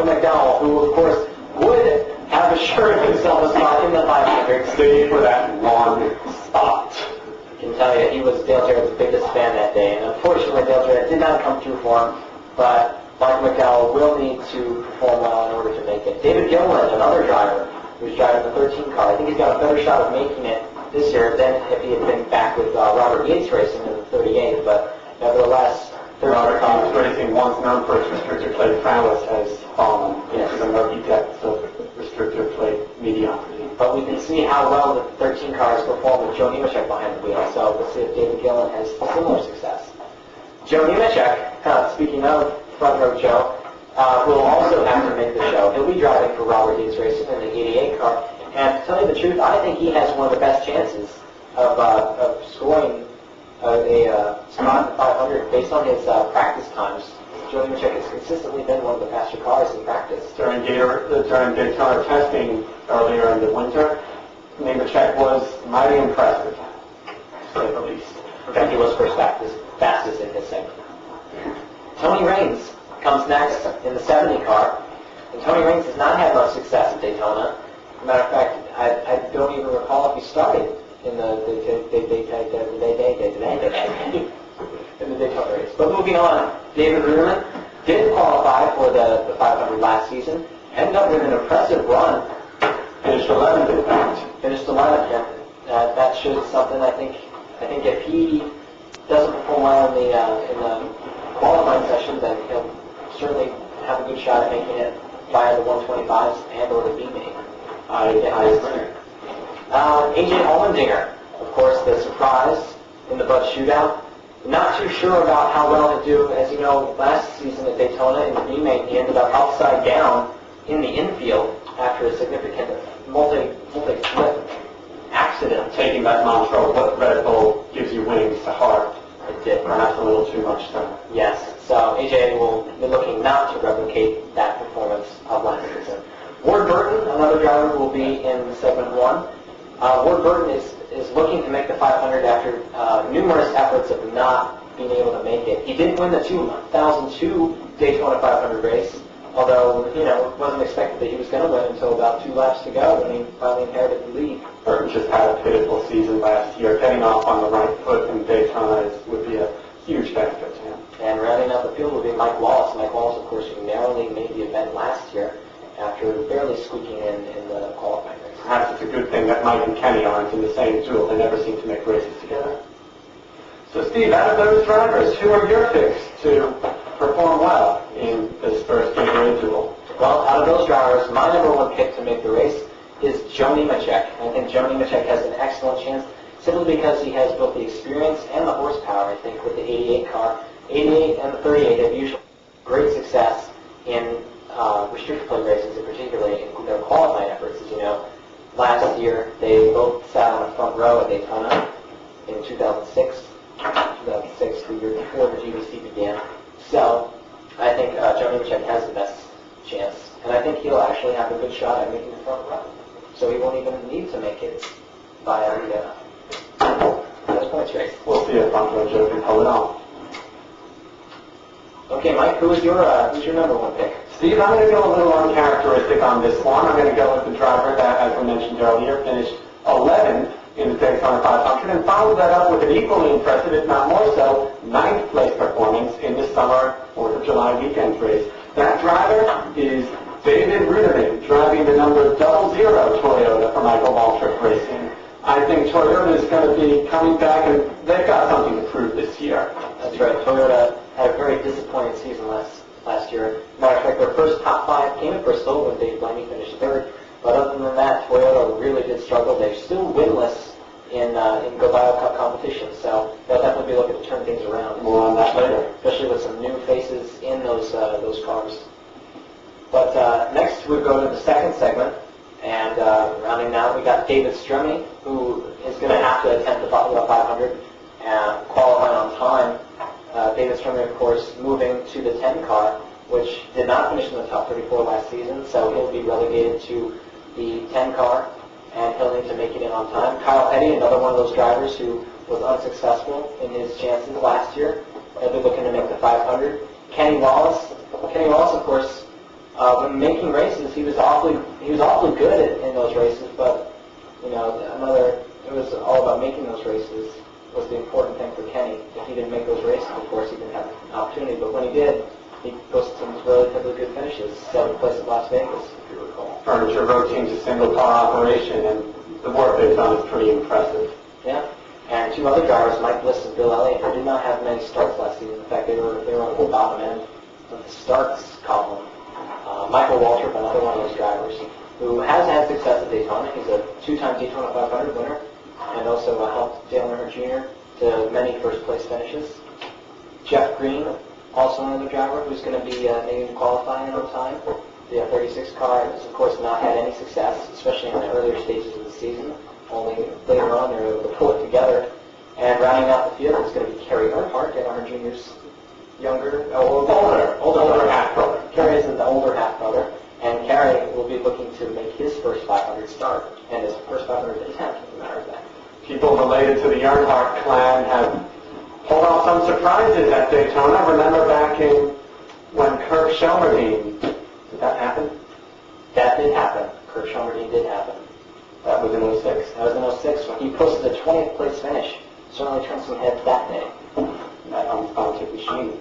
McDowell, who of course would have assured himself a spot in the 500. Stayed for that one spot. I can tell you, he was Dale Jarrett's biggest fan that day, and unfortunately Dale Jarrett did not come through for him, but Mike McDowell will need to perform well in order to make it. David Gilliland, another driver, who's driving the 13 car, I think he's got a better shot of making it this year than if he had been back with Robert Yates racing in the 38, but nevertheless, Robert Yates racing, once known for its restrictor plate prowess, has fallen into the murky depths of restrictor plate mediocrity. But we can see how well the 13 car has performed with Joe Nemechek behind the wheel, so we'll see if David Gillen has similar success. Joe Nemechek, speaking of front row Joe, will also have to make the show. He'll be driving for Robert Yates Racing in the 88 car, and to tell you the truth, I think he has one of the best chances of scoring a spot in the 500 based on his practice times. Joe Nemechek has consistently been one of the faster cars in practice. During Daytona testing earlier in the winter, Nemechek was mighty impressive, to say the least. In fact, he was fastest in his segment. Tony Raines comes next in the 70 car, and Tony Raines has not had much success at Daytona. As a matter of fact, I don't even recall if he started in the Daytona race. But moving on, David Ruderman did qualify for the 500 last season, ended up with an impressive run. Finished 11th, in fact. Finished 11th, and that shows something. I think if he doesn't perform well in the qualifying session, then he'll certainly have a good shot at making it via the 125s and or the B main. I agree. AJ Allmendinger, of course, the surprise in the Bud Shootout. Not too sure about how well he'll do. As you know, last season at Daytona in the B main, he ended up upside down in the infield after a significant multi-flip accident. Taking that mantra, what Red Bull gives you wings to heart. It did. Perhaps a little too much so. Yes. So AJ will be looking not to replicate that performance of last season. Ward Burton, another driver who will be in segment 1. Ward Burton is looking to make the 500 after numerous efforts of not being able to make it. He did win the 2002 Daytona 500 race, although, it wasn't expected that he was going to win until about 2 laps to go when he finally inherited the lead. Burton just had a pitiful season last year. Getting off on the right foot in Daytona would be a huge benefit to him. And rounding out the field will be Mike Wallace. Mike Wallace, of course, who narrowly made the event last year after barely squeaking in the qualifying race. Perhaps it's a good thing that Mike and Kenny aren't in the same duel. They never seem to make races together. So, Steve, out of those drivers, who are your picks to perform well in this first Gatorade duel? Well, out of those drivers, my number 1 pick to make the race is Joe Nemechek. I think Joe Nemechek has an excellent chance simply because he has both the experience and the horsepower, I think, with the 88 car. 88 and the 38 have usually great success in restrictor plate races, and particularly in their qualifying efforts. As you know, last year they both sat on the front row at Daytona in 2006, the year before the GBC began. So I think Joe Nemechek has the best chance, and I think he'll actually have a good shot at making the front row. So he won't even need to make it via the points race. We'll see if front row Joe can pull it off. Okay, Mike, who's your number 1 pick? Steve, I'm going to go a little uncharacteristic on this one. I'm going to go with the driver that, as we mentioned earlier, finished 11th in the Daytona 500 and followed that up with an equally impressive, if not more so, 9th place performance in the summer 4th of July weekend race. That driver is David Ruderman, driving the number 00 Toyota for Michael Waltrip Racing. I think Toyota is going to be coming back, and they've got something to prove this year. That's right. Toyota had a very disappointing season last year. Matter of fact, their first top 5 came at Bristol when Dave Blaney finished 3rd. But other than that, Toyota really did struggle. They're still winless in GoBio Cup competition, so they'll definitely be looking to turn things around. More on that later. Especially with some new faces in those cars. But next we go to the second segment, and rounding out, we got David Stremme, who is going to have to attempt the 500 and qualify on time. David Stremme, of course, moving to the 10 car, which did not finish in the top 34 last season, so he'll be relegated to the 10 car, and he'll need to make it in on time. Kyle Petty, another one of those drivers who was unsuccessful in his chances last year. He'll be looking to make the 500. Kenny Wallace, Well, Kenny Wallace, of course, when making races, he was awfully good in those races. But you know, it was all about making those races was the important thing for Kenny. If he didn't make those races, of course, he didn't have an opportunity. But when he did, he posted some relatively good finishes. 7th place at Las Vegas, if you recall. Furniture Road Team's a single car operation, and the work they've done is pretty impressive. Yeah. And 2 other drivers, Mike Bliss and Bill Elliott, who did not have many starts last season. In fact, they were on the bottom end of the starts column. Michael Waltrip, another one of those drivers, who has had success at Daytona. He's a 2-time Daytona 500 winner, and also helped Dale Earnhardt Jr. to many first-place finishes. Jeff Green, also another driver who's going to be maybe qualifying on time. The 36 car has, of course, not had any success, especially in the earlier stages of the season. Only later on they're able to pull it together. And rounding out the field is going to be Kerry Earnhardt, Dale Earnhardt Jr.'s older half-brother. Kerry is the older half-brother, and Kerry will be looking to make his first 500 start, and his first 500 attempt, as a matter of fact. People related to the Earnhardt clan have pulled off some surprises at Daytona. Remember back in when Kirk Shelmerdine, did that happen? That did happen. Kirk Shelmerdine did happen. That was in 06. That was in 06 when he posted a 20th place finish. Certainly turned some heads that day. That unfounded machine.